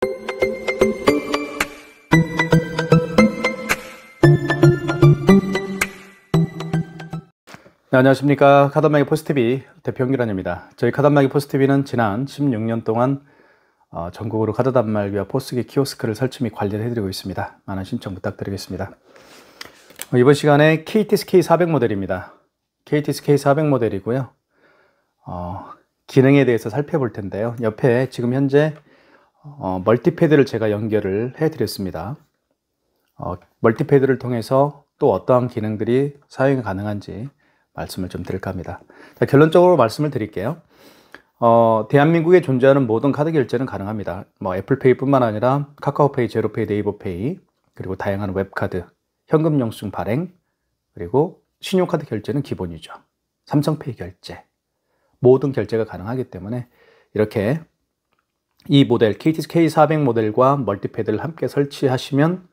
네, 안녕하십니까. 카단말기 포스TV 대표 홍기란입니다. 저희 카단말기 포스TV는 지난 16년 동안 전국으로 카드 단말기와 포스기 키오스크를 설치 및 관리를 해드리고 있습니다. 많은 신청 부탁드리겠습니다. 이번 시간에 KTSK 400 모델입니다. KTSK 400 모델이고요. 기능에 대해서 살펴볼 텐데요. 옆에 지금 현재 멀티패드를 제가 연결을 해드렸습니다. 멀티패드를 통해서 또 어떠한 기능들이 사용이 가능한지 말씀을 좀 드릴까 합니다. 자, 결론적으로 말씀을 드릴게요. 대한민국에 존재하는 모든 카드 결제는 가능합니다. 애플페이 뿐만 아니라 카카오페이, 제로페이, 네이버페이, 그리고 다양한 웹카드, 현금 영수증 발행, 그리고 신용카드 결제는 기본이죠. 삼성페이 결제, 모든 결제가 가능하기 때문에 이렇게 이 모델 KTSK 400 모델과 멀티패드를 함께 설치하시면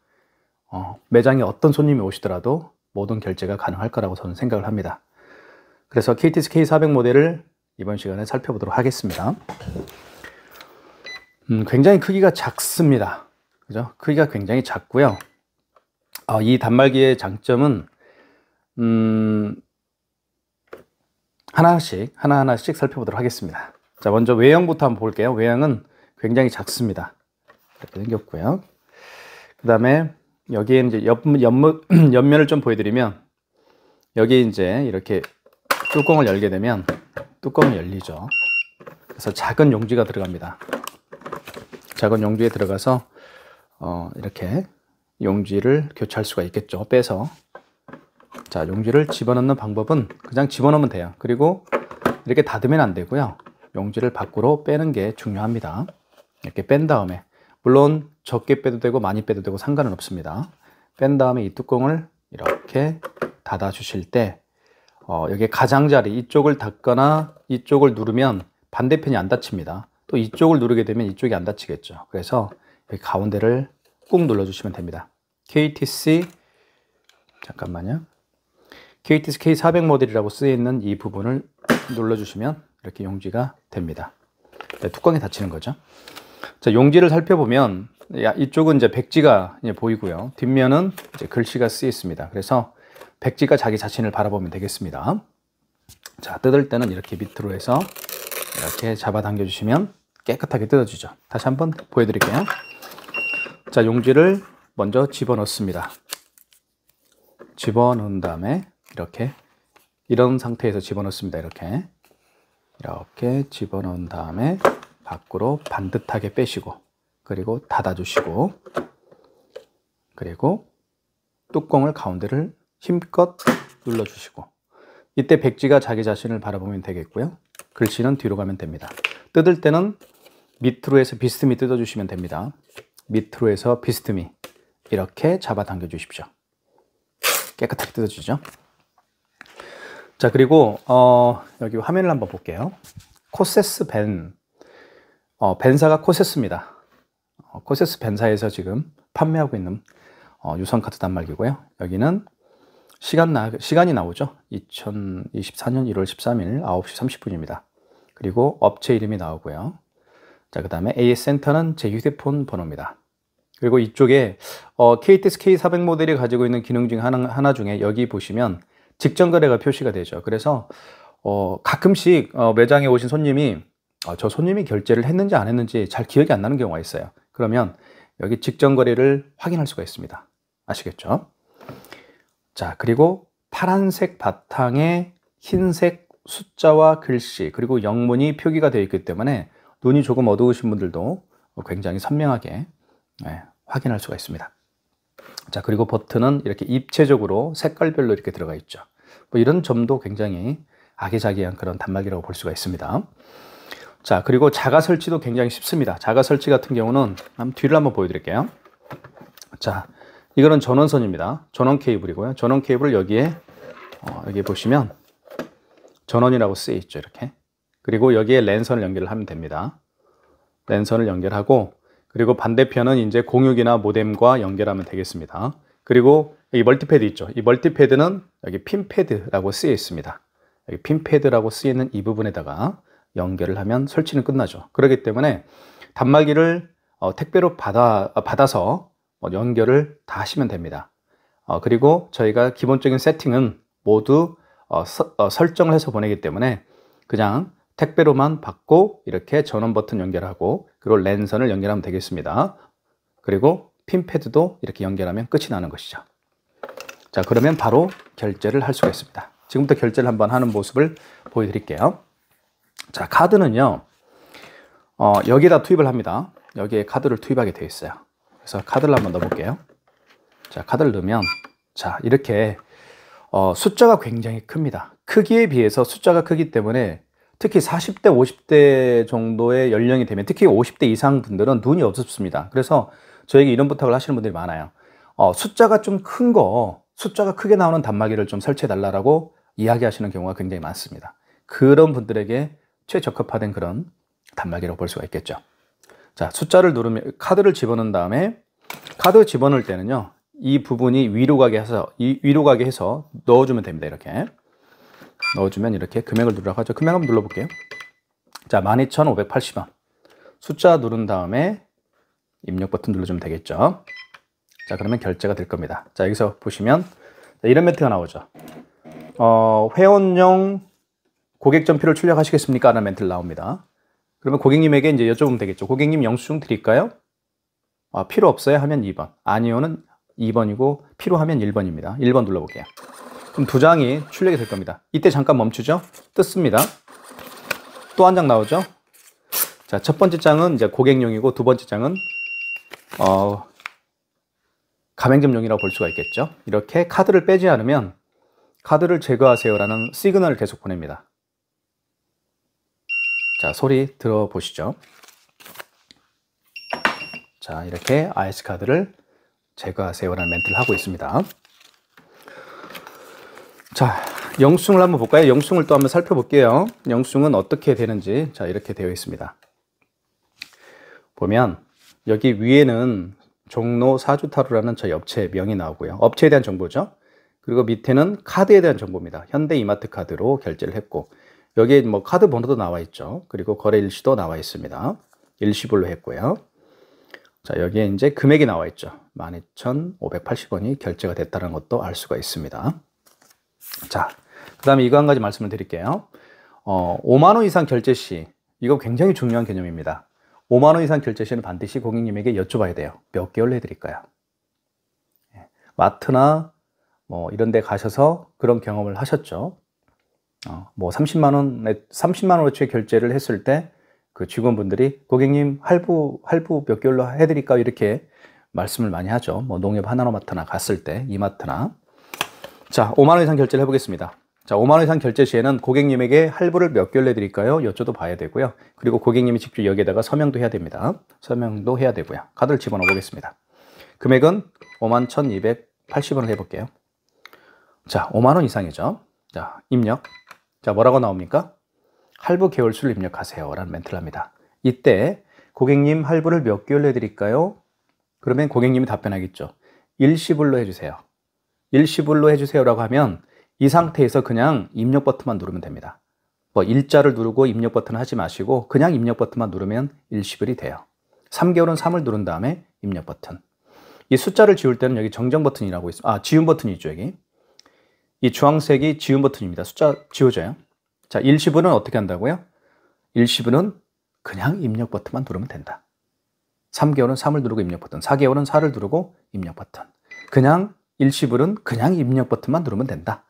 매장에 어떤 손님이 오시더라도 모든 결제가 가능할 거라고 저는 생각을 합니다. 그래서 KTSK 400 모델을 이번 시간에 살펴보도록 하겠습니다. 굉장히 크기가 작습니다. 그죠? 크기가 굉장히 작고요. 이 단말기의 장점은 하나하나씩 살펴보도록 하겠습니다. 자, 먼저 외형부터 한번 볼게요. 외형은 굉장히 작습니다. 이렇게 생겼고요. 그 다음에 여기에 이제 옆면을 좀 보여드리면, 여기 이제 이렇게 뚜껑을 열게 되면 뚜껑이 열리죠. 그래서 작은 용지가 들어갑니다. 작은 용지에 들어가서 이렇게 용지를 교체할 수가 있겠죠. 빼서. 자, 용지를 집어넣는 방법은 그냥 집어넣으면 돼요. 그리고 이렇게 닫으면 안 되고요. 용지를 밖으로 빼는 게 중요합니다. 이렇게 뺀 다음에, 물론 적게 빼도 되고 많이 빼도 되고 상관은 없습니다. 뺀 다음에 이 뚜껑을 이렇게 닫아 주실 때 여기 가장자리 이쪽을 닫거나 이쪽을 누르면 반대편이 안 닫힙니다. 또 이쪽을 누르게 되면 이쪽이 안 닫히겠죠. 그래서 여기 가운데를 꾹 눌러주시면 됩니다. 잠깐만요. KTSK 400 모델이라고 쓰여 있는 이 부분을 눌러주시면 이렇게 용지가 됩니다. 네, 뚜껑이 닫히는 거죠. 자, 용지를 살펴보면 이쪽은 이제 백지가 보이고요. 뒷면은 이제 글씨가 쓰여 있습니다. 그래서 백지가 자기 자신을 바라보면 되겠습니다. 자, 뜯을 때는 이렇게 밑으로 해서 이렇게 잡아당겨 주시면 깨끗하게 뜯어지죠. 다시 한번 보여드릴게요. 자, 용지를 먼저 집어넣습니다. 집어넣은 다음에 이렇게 이런 상태에서 집어넣습니다. 이렇게 집어넣은 다음에 밖으로 반듯하게 빼시고, 그리고 닫아주시고, 그리고 뚜껑을 가운데를 힘껏 눌러주시고, 이때 백지가 자기 자신을 바라보면 되겠고요. 글씨는 뒤로 가면 됩니다. 뜯을 때는 밑으로 해서 비스듬히 뜯어주시면 됩니다. 밑으로 해서 비스듬히 이렇게 잡아당겨 주십시오. 깨끗하게 뜯어지죠. 자, 그리고 여기 화면을 한번 볼게요. 코세스 벤사가 코세스입니다. 코세스 벤사에서 지금 판매하고 있는 유선카드 단말기고요. 여기는 시간이 나오죠. 2024년 1월 13일 9시 30분입니다. 그리고 업체 이름이 나오고요. 자, 그 다음에 AS 센터는 제 휴대폰 번호입니다. 그리고 이쪽에 KTSK 400 모델이 가지고 있는 기능 중 하나 중에 여기 보시면 직전 거래가 표시가 되죠. 그래서 가끔씩 매장에 오신 손님이 저 손님이 결제를 했는지 안 했는지 잘 기억이 안 나는 경우가 있어요. 그러면 여기 직전 거래를 확인할 수가 있습니다. 아시겠죠? 자, 그리고 파란색 바탕에 흰색 숫자와 글씨, 그리고 영문이 표기가 되어 있기 때문에 눈이 조금 어두우신 분들도 굉장히 선명하게 확인할 수가 있습니다. 자, 그리고 버튼은 이렇게 입체적으로 색깔별로 이렇게 들어가 있죠. 이런 점도 굉장히 아기자기한 그런 단말기라고 볼 수가 있습니다. 자, 그리고 자가 설치도 굉장히 쉽습니다. 자가 설치 같은 경우는 뒤를 한번 보여드릴게요. 자, 이거는 전원선입니다. 전원 케이블이고요. 전원 케이블을 여기 보시면 전원이라고 쓰여 있죠. 이렇게. 그리고 여기에 랜선을 연결을 하면 됩니다. 랜선을 연결하고, 그리고 반대편은 이제 공유기나 모뎀과 연결하면 되겠습니다. 그리고 여기 멀티패드 있죠. 이 멀티패드는 여기 핀패드라고 쓰여 있습니다. 여기 핀패드라고 쓰여 있는 이 부분에다가 연결을 하면 설치는 끝나죠. 그렇기 때문에 단말기를 택배로 받아서 연결을 다 하시면 됩니다. 그리고 저희가 기본적인 세팅은 모두 설정을 해서 보내기 때문에 그냥 택배로만 받고 이렇게 전원 버튼 연결하고 그리고 랜선을 연결하면 되겠습니다. 그리고 핀패드도 이렇게 연결하면 끝이 나는 것이죠. 자, 그러면 바로 결제를 할 수가 있습니다. 지금부터 결제를 한번 하는 모습을 보여드릴게요. 자, 카드는요, 여기에다 투입을 합니다. 여기에 카드를 투입하게 되어 있어요. 그래서 카드를 한번 넣어볼게요. 자, 카드를 넣으면, 자, 이렇게, 숫자가 굉장히 큽니다. 크기에 비해서 숫자가 크기 때문에 특히 40대, 50대 정도의 연령이 되면 특히 50대 이상 분들은 눈이 어둡습니다. 그래서 저에게 이런 부탁을 하시는 분들이 많아요. 숫자가 좀 큰 거, 숫자가 크게 나오는 단말기를 좀 설치해 달라고 이야기하시는 경우가 굉장히 많습니다. 그런 분들에게 최적합화된 그런 단말기라고 볼 수가 있겠죠. 자, 숫자를 누르면 카드를 집어넣은 다음에 카드 집어넣을 때는요, 이 부분이 위로 가게 해서 넣어주면 됩니다. 이렇게 넣어주면 이렇게 금액을 누르라고 하죠. 금액 한번 눌러볼게요. 자, 12,580원. 숫자 누른 다음에 입력 버튼 눌러주면 되겠죠. 자, 그러면 결제가 될 겁니다. 자, 여기서 보시면 이런 멘트가 나오죠. 회원용 고객 전표를 출력하시겠습니까? 라는 멘트를 나옵니다. 그러면 고객님에게 이제 여쭤보면 되겠죠. 고객님 영수증 드릴까요? 필요 없어요? 하면 2번. 아니요는 2번이고 필요하면 1번입니다. 1번 눌러볼게요. 그럼 두 장이 출력이 될 겁니다. 이때 잠깐 멈추죠. 뜯습니다. 또 한 장 나오죠. 자, 첫 번째 장은 이제 고객용이고 두 번째 장은 가맹점용이라고 볼 수가 있겠죠. 이렇게 카드를 빼지 않으면 카드를 제거하세요라는 시그널을 계속 보냅니다. 자, 소리 들어보시죠. 자, 이렇게 IS카드를 제거하세요라는 멘트를 하고 있습니다. 자, 영수증을 한번 볼까요? 영수증을 또 한번 살펴볼게요. 영수증은 어떻게 되는지. 자, 이렇게 되어 있습니다. 보면 여기 위에는 종로 사주타로라는 저희 업체 명이 나오고요. 업체에 대한 정보죠. 그리고 밑에는 카드에 대한 정보입니다. 현대 이마트 카드로 결제를 했고 여기에 뭐 카드 번호도 나와 있죠. 그리고 거래 일시도 나와 있습니다. 일시불로 했고요. 자, 여기에 이제 금액이 나와 있죠. 12,580원이 결제가 됐다는 것도 알 수가 있습니다. 자, 그 다음에 이거 한 가지 말씀을 드릴게요. 5만 원 이상 결제 시, 이거 굉장히 중요한 개념입니다. 5만 원 이상 결제 시는 반드시 고객님에게 여쭤봐야 돼요. 몇 개월로 해드릴까요? 마트나 뭐 이런 데 가셔서 그런 경험을 하셨죠. 뭐 30만 원어치 결제를 했을 때 그 직원분들이 고객님 할부 몇 개월로 해드릴까요? 이렇게 말씀을 많이 하죠. 뭐 농협 하나로마트나 갔을 때, 이마트나. 자, 5만 원 이상 결제를 해보겠습니다. 자, 5만 원 이상 결제 시에는 고객님에게 할부를 몇 개월 내드릴까요? 여쭤도 봐야 되고요. 그리고 고객님이 직접 여기에다가 서명도 해야 됩니다. 서명도 해야 되고요. 카드를 집어넣어 보겠습니다. 금액은 51,280원을 해볼게요. 자, 5만 원 이상이죠. 자, 입력. 자, 뭐라고 나옵니까? 할부 개월수를 입력하세요 라는 멘트를 합니다. 이때 고객님 할부를 몇 개월 내드릴까요? 그러면 고객님이 답변하겠죠. 일시불로 해주세요. 일시불로 해주세요라고 하면 이 상태에서 그냥 입력 버튼만 누르면 됩니다. 뭐 일자를 누르고 입력 버튼을 하지 마시고 그냥 입력 버튼만 누르면 일시불이 돼요. 3개월은 3을 누른 다음에 입력 버튼. 이 숫자를 지울 때는 여기 정정 버튼이라고 있습니다. 지운 버튼이 있죠, 여기. 이 주황색이 지운 버튼입니다. 숫자 지워져요. 자, 일시불은 어떻게 한다고요? 일시불은 그냥 입력 버튼만 누르면 된다. 3개월은 3을 누르고 입력 버튼, 4개월은 4를 누르고 입력 버튼. 그냥 일시불은 그냥 입력 버튼만 누르면 된다.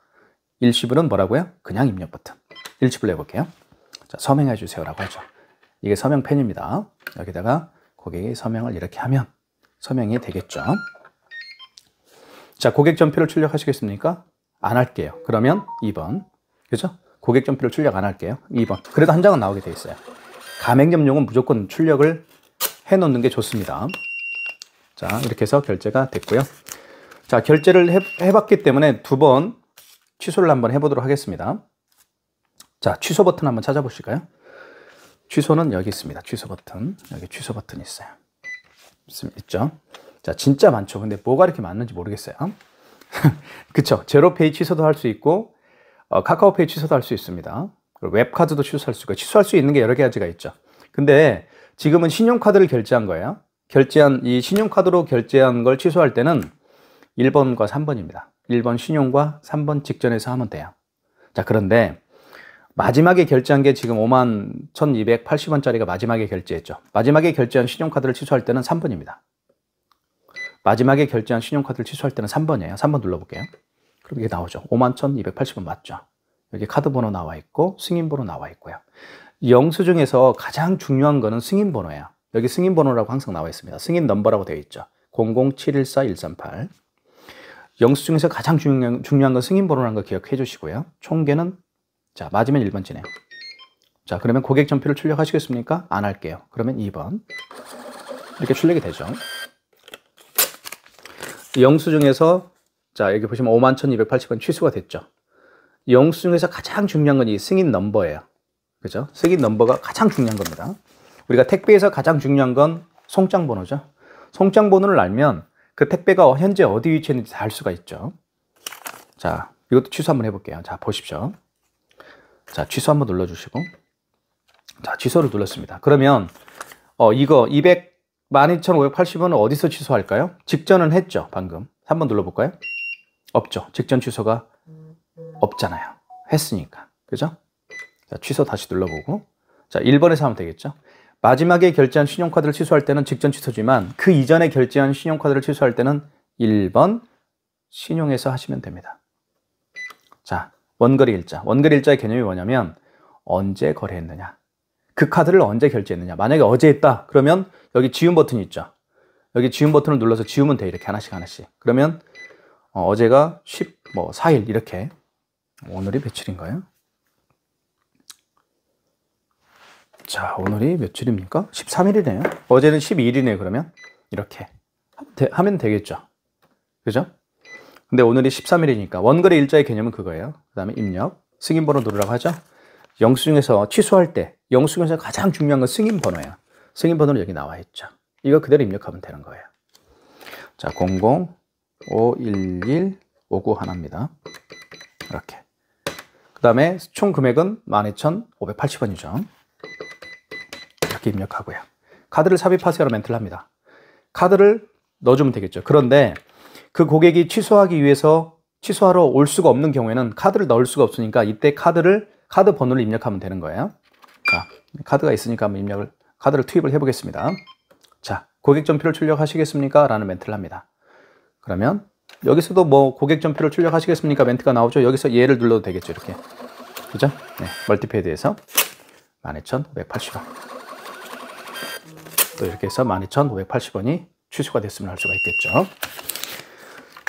일시불은 뭐라고요? 그냥 입력 버튼. 일시불 해볼게요. 자, 서명해 주세요라고 하죠. 이게 서명펜입니다. 여기다가 고객이 서명을 이렇게 하면 서명이 되겠죠. 자, 고객 전표를 출력하시겠습니까? 안 할게요. 그러면 2번. 그죠? 고객 전표를 출력 안 할게요. 2번. 그래도 한 장은 나오게 돼 있어요. 가맹점용은 무조건 출력을 해 놓는 게 좋습니다. 자, 이렇게 해서 결제가 됐고요. 자, 결제를 해봤기 때문에 두 번 취소를 한번 해보도록 하겠습니다. 자, 취소 버튼 한번 찾아보실까요? 취소는 여기 있습니다. 취소 버튼. 여기 취소 버튼이 있어요. 있죠? 자, 진짜 많죠. 근데 뭐가 이렇게 많은지 모르겠어요. 그쵸? 제로페이 취소도 할 수 있고, 카카오페이 취소도 할 수 있습니다. 웹카드도 취소할 수 있고, 취소할 수 있는 게 여러 가지가 있죠. 근데 지금은 신용카드를 결제한 거예요. 결제한 이 신용카드로 결제한 걸 취소할 때는 1번과 3번입니다. 1번 신용과 3번 직전에서 하면 돼요. 자, 그런데 마지막에 결제한 게 지금 51,280원짜리가 마지막에 결제했죠. 마지막에 결제한 신용카드를 취소할 때는 3번입니다. 마지막에 결제한 신용카드를 취소할 때는 3번이에요. 3번 눌러볼게요. 그럼 이게 나오죠. 51,280원 맞죠? 여기 카드 번호 나와 있고 승인 번호 나와 있고요. 영수증에서 가장 중요한 거는 승인 번호예요. 여기 승인 번호라고 항상 나와 있습니다. 승인 넘버라고 되어 있죠. 00714-138. 영수증에서 가장 중요한 건 승인 번호라는 거 기억해 주시고요. 총계는 자, 맞으면 1번 지네요. 자, 그러면 고객 전표를 출력하시겠습니까? 안 할게요. 그러면 2번. 이렇게 출력이 되죠. 영수증에서 자, 여기 보시면 51,280원 취소가 됐죠. 영수증에서 가장 중요한 건 이 승인 넘버예요. 그죠? 승인 넘버가 가장 중요한 겁니다. 우리가 택배에서 가장 중요한 건 송장 번호죠. 송장 번호를 알면 그 택배가 현재 어디 위치에 있는지 다 알 수가 있죠. 자, 이것도 취소 한번 해볼게요. 자, 보십시오. 자, 취소 한번 눌러주시고. 자, 취소를 눌렀습니다. 그러면 이거 12,580원을 어디서 취소할까요? 직전은 했죠, 방금. 한번 눌러볼까요? 없죠. 직전 취소가 없잖아요. 했으니까. 그죠? 자, 취소 다시 눌러보고. 자, 1번에서 하면 되겠죠? 마지막에 결제한 신용카드를 취소할 때는 직전 취소지만 그 이전에 결제한 신용카드를 취소할 때는 1번 신용에서 하시면 됩니다. 자, 원거래 일자. 원거래 일자의 개념이 뭐냐면 언제 거래했느냐. 그 카드를 언제 결제했느냐. 만약에 어제 했다. 그러면 여기 지운 버튼이 있죠. 여기 지운 버튼을 눌러서 지우면 돼. 이렇게 하나씩 하나씩. 그러면 어제가 14일 이렇게. 오늘이 며칠인가요? 자, 오늘이 며칠입니까? 13일이네요. 어제는 12일이네요. 그러면 이렇게 하면 되겠죠. 그죠? 근데 오늘이 13일이니까 원거래 일자의 개념은 그거예요. 그 다음에 입력, 승인번호 누르라고 하죠. 영수증에서 취소할 때 영수증에서 가장 중요한 건 승인번호예요. 승인번호는 여기 나와 있죠. 이거 그대로 입력하면 되는 거예요. 자, 00-511-59 이렇게. 그 다음에 총 금액은 12,580원이죠. 이렇게 입력하고요. 카드를 삽입하세요라고 멘트를 합니다. 카드를 넣어주면 되겠죠. 그런데 그 고객이 취소하기 위해서 취소하러 올 수가 없는 경우에는 카드를 넣을 수가 없으니까 이때 카드 번호를 입력하면 되는 거예요. 자, 카드가 있으니까 한번 카드를 투입을 해보겠습니다. 자, 고객 전표를 출력하시겠습니까? 라는 멘트를 합니다. 그러면 여기서도 뭐 고객 전표를 출력하시겠습니까? 멘트가 나오죠. 여기서 얘를 눌러도 되겠죠. 이렇게. 그죠? 네, 멀티패드에서 12,580원. 또 이렇게 해서 12,580원이 취소가 됐으면 할 수가 있겠죠.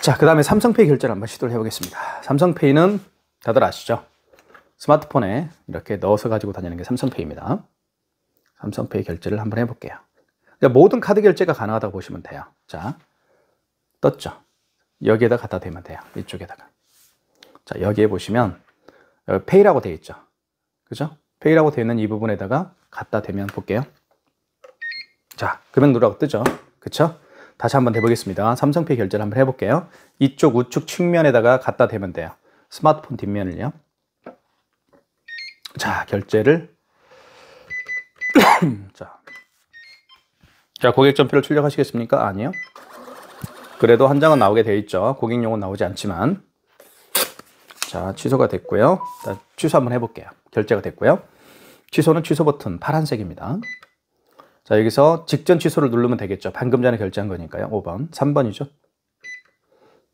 자, 그 다음에 삼성페이 결제를 한번 시도를 해보겠습니다. 삼성페이는 다들 아시죠? 스마트폰에 이렇게 넣어서 가지고 다니는 게 삼성페이입니다. 삼성페이 결제를 한번 해볼게요. 모든 카드 결제가 가능하다고 보시면 돼요. 자, 떴죠? 여기에다 갖다 대면 돼요. 이쪽에다가. 자, 여기에 보시면 여기 페이라고 되어 있죠? 그죠? 페이라고 되어 있는 이 부분에다가 갖다 대면 볼게요. 자, 금액 누르라고 뜨죠? 그쵸? 다시 한번 해보겠습니다. 삼성페이 결제를 한번 해볼게요. 이쪽 우측 측면에다가 갖다 대면 돼요. 스마트폰 뒷면을요. 자, 결제를 자, 고객 전표를 출력하시겠습니까? 아니요. 그래도 한 장은 나오게 되어 있죠. 고객용은 나오지 않지만. 자, 취소가 됐고요. 자, 취소 한번 해볼게요. 결제가 됐고요. 취소는 취소 버튼 파란색입니다. 자, 여기서 직전 취소를 누르면 되겠죠. 방금 전에 결제한 거니까요. 5번, 3번이죠.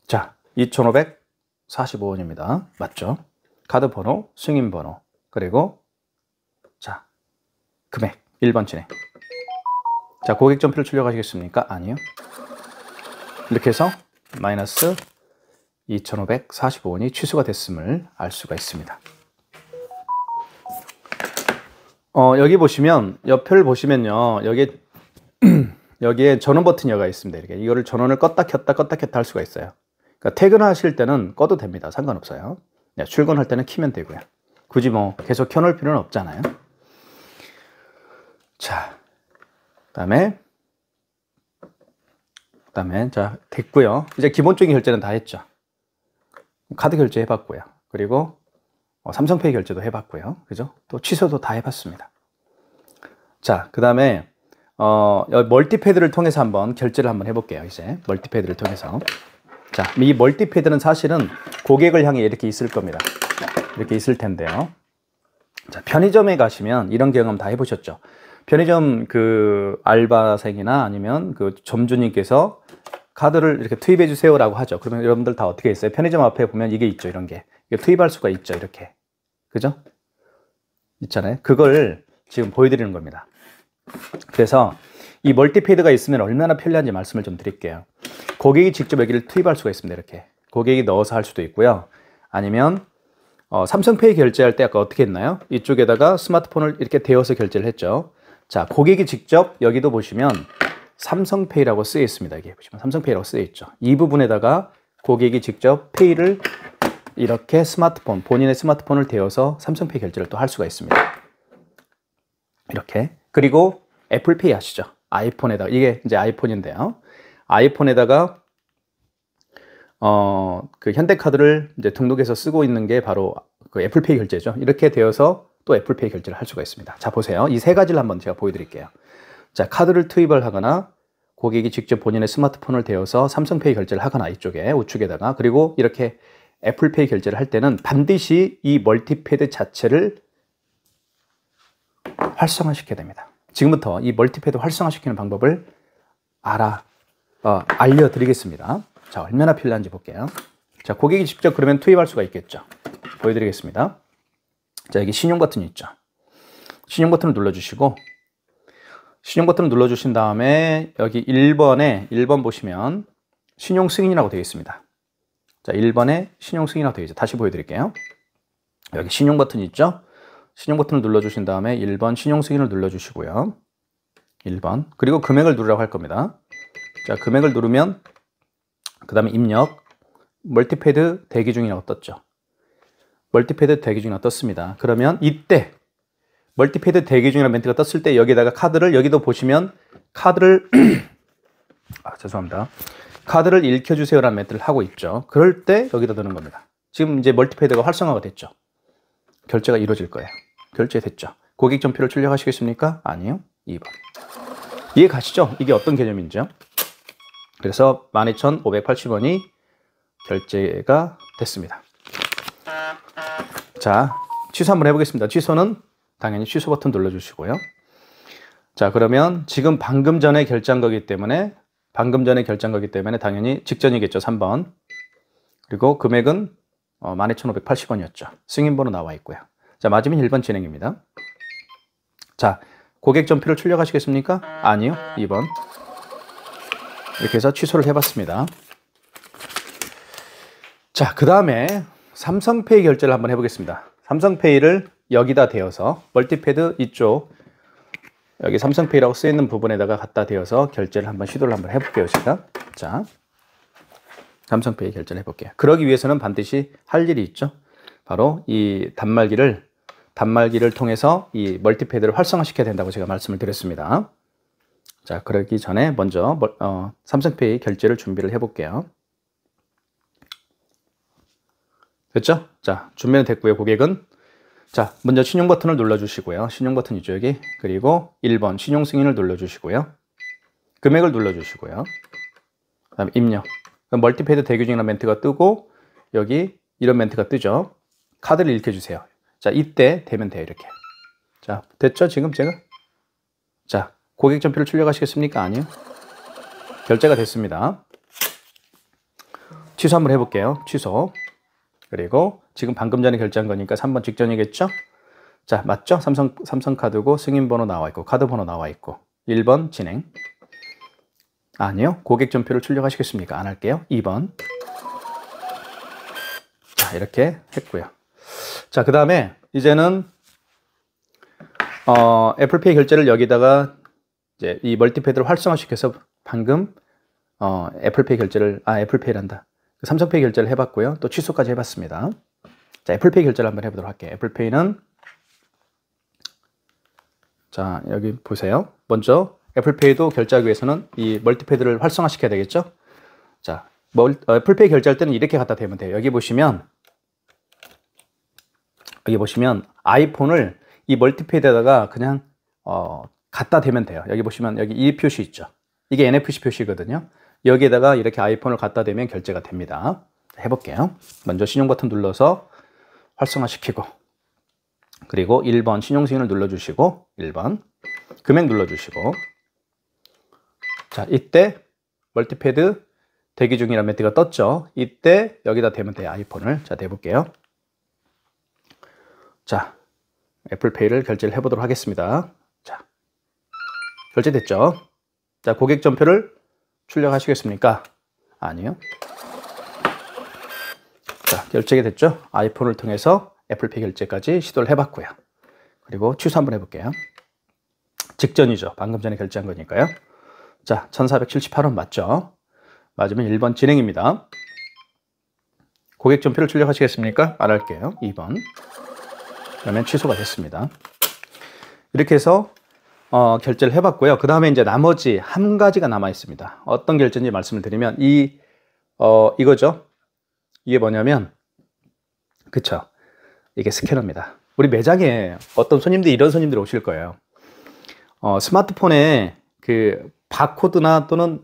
자, 2,545원입니다. 맞죠? 카드 번호, 승인 번호, 그리고 자, 금액 1번 진행. 자, 고객 전표를 출력하시겠습니까? 아니요. 이렇게 해서 마이너스 2,545원이 취소가 됐음을 알 수가 있습니다. 여기 보시면 옆을 보시면요. 여기에 전원 버튼이 있습니다. 이렇게 이거를 전원을 껐다 켰다 할 수가 있어요. 그러니까 퇴근하실 때는 꺼도 됩니다. 상관없어요. 네, 출근할 때는 키면 되고요. 굳이 뭐 계속 켜놓을 필요는 없잖아요. 자, 그다음에 자, 됐고요. 이제 기본적인 결제는 다 했죠. 카드 결제 해봤고요. 그리고 삼성페이 결제도 해봤고요. 그죠? 또 취소도 다 해봤습니다. 자, 그 다음에 멀티패드를 통해서 한번 결제를 한번 해볼게요. 이제 멀티패드를 통해서. 자, 이 멀티패드는 사실은 고객을 향해 이렇게 있을 겁니다. 이렇게 있을 텐데요. 자, 편의점에 가시면 이런 경험 다 해보셨죠? 편의점 그 알바생이나 아니면 그 점주님께서 카드를 이렇게 투입해 주세요라고 하죠. 그러면 여러분들 다 어떻게 했어요? 편의점 앞에 보면 이게 있죠. 이런 게. 이게 투입할 수가 있죠. 이렇게. 그죠? 있잖아요. 그걸 지금 보여드리는 겁니다. 그래서 이 멀티패드가 있으면 얼마나 편리한지 말씀을 좀 드릴게요. 고객이 직접 여기를 투입할 수가 있습니다. 이렇게. 고객이 넣어서 할 수도 있고요. 아니면 삼성페이 결제할 때 아까 어떻게 했나요? 이쪽에다가 스마트폰을 이렇게 대어서 결제를 했죠. 자, 고객이 직접 여기도 보시면 삼성페이라고 쓰여 있습니다. 여기 보시면 삼성페이라고 쓰여 있죠. 이 부분에다가 고객이 직접 페이를 이렇게 스마트폰, 본인의 스마트폰을 대어서 삼성페이 결제를 또 할 수가 있습니다. 이렇게. 그리고 애플페이 아시죠? 아이폰에다가, 이게 이제 아이폰인데요. 아이폰에다가 그 현대카드를 이제 등록해서 쓰고 있는 게 바로 그 애플페이 결제죠. 이렇게 되어서 또 애플페이 결제를 할 수가 있습니다. 자, 보세요. 이 세 가지를 한번 제가 보여드릴게요. 자, 카드를 투입을 하거나 고객이 직접 본인의 스마트폰을 대어서 삼성페이 결제를 하거나 이쪽에 우측에다가, 그리고 이렇게 애플페이 결제를 할 때는 반드시 이 멀티패드 자체를 활성화시켜야 됩니다. 지금부터 이 멀티패드 활성화시키는 방법을 알려드리겠습니다. 자, 얼마나 편리한지 볼게요. 자, 고객이 직접 그러면 투입할 수가 있겠죠. 보여드리겠습니다. 자, 여기 신용 버튼이 있죠. 신용 버튼을 눌러주시고, 신용 버튼을 눌러주신 다음에 여기 1번 보시면 신용 승인이라고 되어 있습니다. 자, 1번에 신용 승인이라고 되어 있죠. 다시 보여드릴게요. 여기 신용 버튼이 있죠. 신용 버튼을 눌러주신 다음에 1번 신용 승인을 눌러주시고요. 1번. 그리고 금액을 누르라고 할 겁니다. 자, 금액을 누르면 그 다음에 입력, 멀티패드 대기 중이라고 떴죠. 멀티패드 대기 중이라고 떴습니다. 그러면 이때 멀티패드 대기 중이라는 멘트가 떴을 때 여기다가 카드를, 여기도 보시면 카드를 죄송합니다. 카드를 읽혀주세요라는 멘트를 하고 있죠. 그럴 때 여기다 넣는 겁니다. 지금 이제 멀티패드가 활성화가 됐죠. 결제가 이루어질 거예요. 결제됐죠. 고객 전표를 출력하시겠습니까? 아니요. 2번. 이해 가시죠? 이게 어떤 개념인지요? 그래서 12,580원이 결제가 됐습니다. 자, 취소 한번 해보겠습니다. 취소는 당연히 취소 버튼 눌러주시고요. 자, 그러면 지금 방금 전에 결제한 거기 때문에 당연히 직전이겠죠. 3번. 그리고 금액은 12,580원이었죠. 승인번호 나와 있고요. 자, 맞으면 1번 진행입니다. 자, 고객 전표를 출력하시겠습니까? 아니요. 2번. 이렇게 해서 취소를 해봤습니다. 자, 그 다음에 삼성페이 결제를 한번 해보겠습니다. 삼성페이를 여기다 대어서 멀티패드 이쪽 여기 삼성페이라고 쓰여있는 부분에다가 갖다 대어서 결제를 한번 시도를 한번 해볼게요. 제가. 자, 삼성페이 결제를 해볼게요. 그러기 위해서는 반드시 할 일이 있죠. 바로 이 단말기를 통해서 이 멀티패드를 활성화시켜야 된다고 제가 말씀을 드렸습니다. 자, 그러기 전에 먼저 삼성페이 결제를 준비를 해볼게요. 됐죠? 자, 준비는 됐고요. 고객은 자, 먼저 신용 버튼을 눌러주시고요. 신용 버튼 이죠, 여기. 그리고 1번 신용 승인을 눌러주시고요. 금액을 눌러주시고요. 그 다음에 입력. 멀티패드 대기 중이라는 멘트가 뜨고 여기 이런 멘트가 뜨죠. 카드를 읽혀주세요. 자, 이때 되면 돼요. 이렇게. 자, 됐죠? 지금 제가? 자, 고객 전표를 출력하시겠습니까? 아니요. 결제가 됐습니다. 취소 한번 해볼게요. 취소. 그리고 지금 방금 전에 결제한 거니까 3번 직전이겠죠? 자, 맞죠? 삼성카드고 승인번호 나와 있고 카드 번호 나와 있고 1번 진행. 아니요. 고객 전표를 출력하시겠습니까? 안 할게요. 2번. 자, 이렇게 했고요. 자, 그 다음에 이제는 애플페이 결제를 여기다가 이제 이 멀티패드를 활성화시켜서 방금 애플페이 결제를 애플페이란다. 삼성페이 결제를 해봤고요. 또 취소까지 해봤습니다. 자, 애플페이 결제를 한번 해보도록 할게요. 애플페이는 자, 여기 보세요. 먼저 애플페이도 결제하기 위해서는 이 멀티패드를 활성화시켜야 되겠죠? 자, 애플페이 결제할 때는 이렇게 갖다 대면 돼요. 여기 보시면 아이폰을 이 멀티패드에다가 그냥 갖다 대면 돼요. 여기 보시면 여기 이 표시 있죠. 이게 NFC 표시거든요. 여기에다가 이렇게 아이폰을 갖다 대면 결제가 됩니다. 해볼게요. 먼저 신용 버튼 눌러서 활성화시키고, 그리고 1번 신용 승인을 눌러주시고, 1번 금액 눌러주시고, 자, 이때 멀티패드 대기 중이라는 멘트가 떴죠. 이때 여기다 대면 돼요. 아이폰을. 자, 대볼게요. 자, 애플페이를 결제를 해보도록 하겠습니다. 자, 결제됐죠. 자, 고객 전표를 출력하시겠습니까? 아니요. 자, 결제가 됐죠. 아이폰을 통해서 애플페이 결제까지 시도를 해봤고요. 그리고 취소 한번 해볼게요. 직전이죠. 방금 전에 결제한 거니까요. 자, 1478원 맞죠? 맞으면 1번 진행입니다. 고객 전표를 출력하시겠습니까? 안 할게요. 2번. 그러면 취소가 됐습니다. 이렇게 해서 결제를 해봤고요. 그 다음에 이제 나머지 한 가지가 남아 있습니다. 어떤 결제인지 말씀을 드리면 이거죠. 이게 뭐냐면, 그쵸? 이게 스캐너입니다. 우리 매장에 어떤 손님들이 이런 손님들이 오실 거예요. 스마트폰에 그 바코드나 또는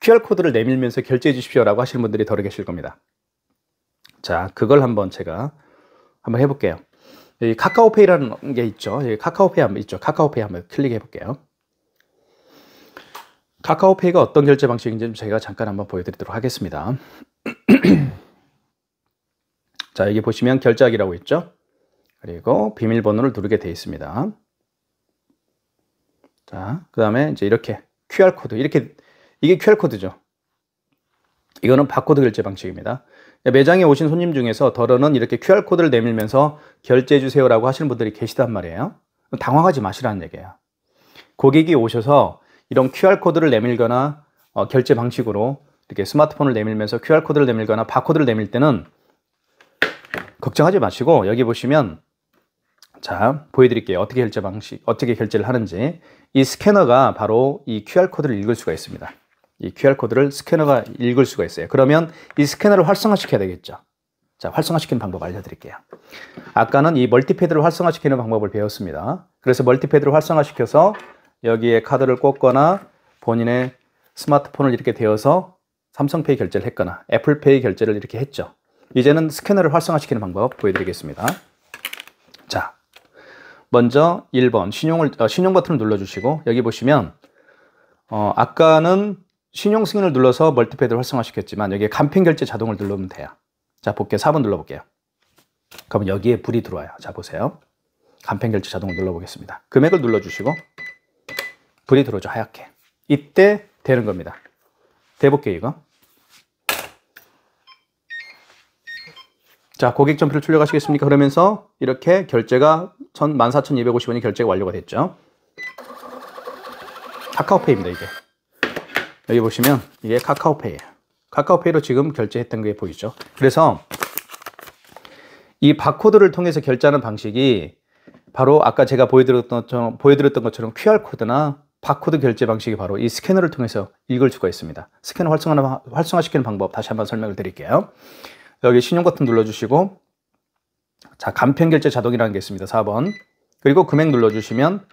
QR코드를 내밀면서 결제해 주십시오라고 하시는 분들이 더 계실 겁니다. 자, 그걸 제가 한번 해볼게요. 이 카카오페이라는 게 있죠. 여기 카카오페이 한번 클릭해 볼게요. 카카오페이가 어떤 결제 방식인지 제가 잠깐 한번 보여드리도록 하겠습니다. 자, 여기 보시면 결제하기라고 있죠. 그리고 비밀번호를 누르게 되어 있습니다. 자, 그 다음에 이제 이렇게 QR코드, 이게 QR코드죠. 이거는 바코드 결제 방식입니다. 매장에 오신 손님 중에서 덜어는 이렇게 QR코드를 내밀면서 결제해 주세요라고 하시는 분들이 계시단 말이에요. 당황하지 마시라는 얘기예요. 고객이 오셔서 이런 QR코드를 내밀거나 결제 방식으로 이렇게 스마트폰을 내밀면서 QR코드를 내밀거나 바코드를 내밀 때는 걱정하지 마시고, 여기 보시면, 자, 보여드릴게요. 어떻게 결제를 하는지. 이 스캐너가 바로 이 QR코드를 읽을 수가 있습니다. 이 QR코드를 스캐너가 읽을 수가 있어요. 그러면 이 스캐너를 활성화시켜야 되겠죠. 자, 활성화시키는 방법 알려드릴게요. 아까는 이 멀티패드를 활성화시키는 방법을 배웠습니다. 그래서 멀티패드를 활성화시켜서 여기에 카드를 꽂거나 본인의 스마트폰을 이렇게 대어서 삼성페이 결제를 했거나 애플페이 결제를 이렇게 했죠. 이제는 스캐너를 활성화시키는 방법 보여드리겠습니다. 자, 먼저 1번 신용 버튼을 눌러주시고, 여기 보시면 아까는 신용 승인을 눌러서 멀티패드를 활성화시켰지만 여기에 간편 결제 자동을 누르면 돼요. 자, 볼게요. 4번 눌러볼게요. 그러면 여기에 불이 들어와요. 자, 보세요. 간편 결제 자동을 눌러보겠습니다. 금액을 눌러주시고 불이 들어오죠. 하얗게. 이때 되는 겁니다. 대볼게요, 이거. 자, 고객 전표를 출력하시겠습니까? 그러면서 이렇게 결제가 14,250원이 결제가 완료가 됐죠. 카카오페이입니다, 이게. 여기 보시면 이게 카카오페이예요. 카카오페이로 지금 결제했던 게 보이죠. 그래서 이 바코드를 통해서 결제하는 방식이 바로 아까 제가 보여드렸던 것처럼 QR코드나 바코드 결제 방식이 바로 이 스캐너를 통해서 읽을 수가 있습니다. 스캐너 활성화시키는 방법 다시 한번 설명을 드릴게요. 여기 신용 버튼 눌러주시고, 자, 간편 결제 자동이라는 게 있습니다. 4번. 그리고 금액 눌러주시면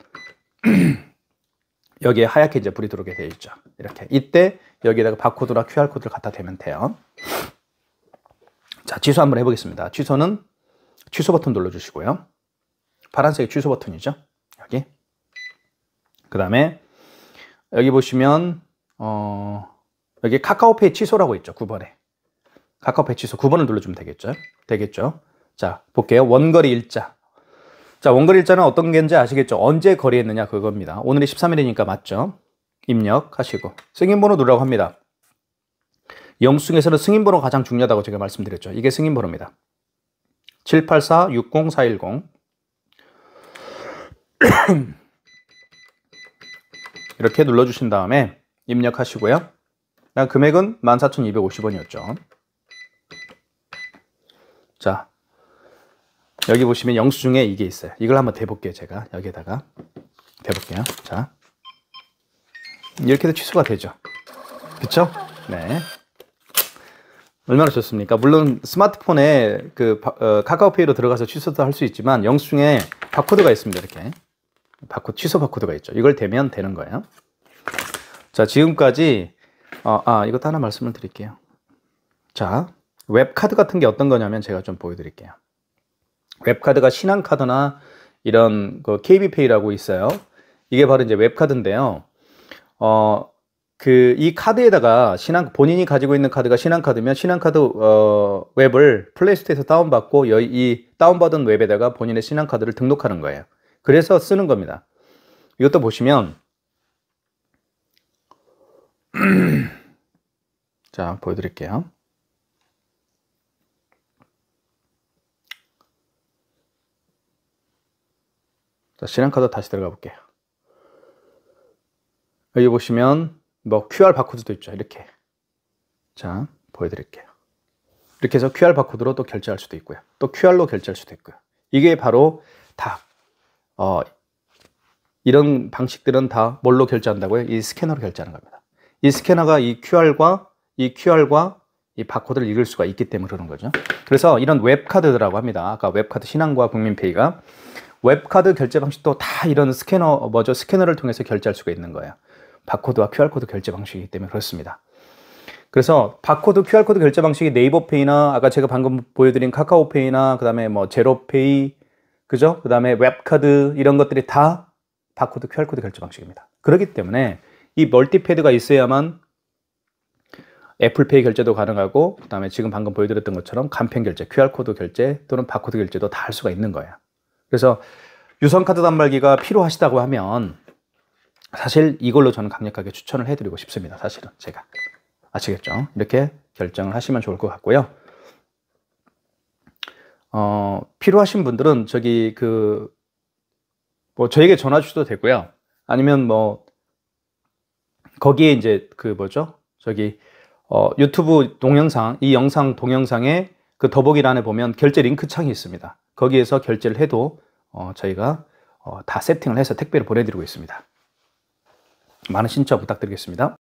여기에 하얗게 이제 불이 들어오게 되어 있죠. 이렇게. 이때 여기에다가 바코드나 QR코드를 갖다 대면 돼요. 자, 취소 한번 해보겠습니다. 취소는 취소 버튼 눌러주시고요. 파란색이 취소 버튼이죠. 여기. 그 다음에 여기 보시면 여기 카카오페이 취소라고 있죠. 9번에. 카카오페이 취소 9번을 눌러주면 되겠죠. 자, 볼게요. 원거리 일자. 자, 원거리 일자는 어떤 게인지 아시겠죠? 언제 거래했느냐 그겁니다. 오늘이 13일이니까 맞죠? 입력하시고 승인번호 누르라고 합니다. 영수증에서는 승인번호가 가장 중요하다고 제가 말씀드렸죠. 이게 승인번호입니다. 784-60410 이렇게 눌러주신 다음에 입력하시고요. 금액은 14,250원이었죠. 자, 여기 보시면 영수증에 이게 있어요. 이걸 한번 대볼게요. 제가 여기에다가 대볼게요. 자, 이렇게 해도 취소가 되죠. 그쵸? 네. 얼마나 좋습니까? 물론 스마트폰에 카카오페이로 들어가서 취소도 할 수 있지만 영수증에 바코드가 있습니다. 이렇게 바코드, 취소 바코드가 있죠. 이걸 대면 되는 거예요. 자, 지금까지 이것도 하나 말씀을 드릴게요. 자, 웹카드 같은 게 어떤 거냐면 제가 좀 보여드릴게요. 웹카드가 신한카드나 이런 그 KB페이라고 있어요. 이게 바로 이제 웹카드인데요. 이 카드에다가 본인이 가지고 있는 카드가 신한카드면 신한카드 웹을 플레이스토어에서 다운받고 이 다운받은 웹에다가 본인의 신한카드를 등록하는 거예요. 그래서 쓰는 겁니다. 이것도 보시면 자, 보여드릴게요. 자, 신한카드 다시 들어가 볼게요. 여기 보시면 뭐 QR 바코드도 있죠. 이렇게. 자, 보여드릴게요. 이렇게 해서 QR 바코드로 또 결제할 수도 있고요. 또 QR로 결제할 수도 있고요. 이게 바로 다 이런 방식들은 다 뭘로 결제한다고요? 이 스캐너로 결제하는 겁니다. 이 스캐너가 이 QR과 이 바코드를 읽을 수가 있기 때문에 그러는 거죠. 그래서 이런 웹카드라고 합니다. 아까 웹카드 신한과 국민페이가 웹카드 결제 방식도 다 이런 스캐너를 통해서 결제할 수가 있는 거예요. 바코드와 QR코드 결제 방식이기 때문에 그렇습니다. 그래서 바코드, QR코드 결제 방식이 네이버페이나 아까 제가 방금 보여드린 카카오페이나 그 다음에 뭐 제로페이, 그죠? 그 다음에 웹카드 이런 것들이 다 바코드, QR코드 결제 방식입니다. 그렇기 때문에 이 멀티패드가 있어야만 애플페이 결제도 가능하고 그 다음에 지금 방금 보여드렸던 것처럼 간편 결제, QR코드 결제 또는 바코드 결제도 다 할 수가 있는 거예요. 그래서 유선카드 단말기가 필요하시다고 하면 사실 이걸로 저는 강력하게 추천을 해드리고 싶습니다. 사실은 제가. 아시겠죠? 이렇게 결정을 하시면 좋을 것 같고요. 필요하신 분들은 뭐 저에게 전화 주셔도 되고요. 아니면 뭐 거기에 이제 유튜브 동영상, 이 영상 동영상에 그 더보기란에 보면 결제 링크 창이 있습니다. 거기에서 결제를 해도 저희가 다 세팅을 해서 택배를 보내드리고 있습니다. 많은 신청 부탁드리겠습니다.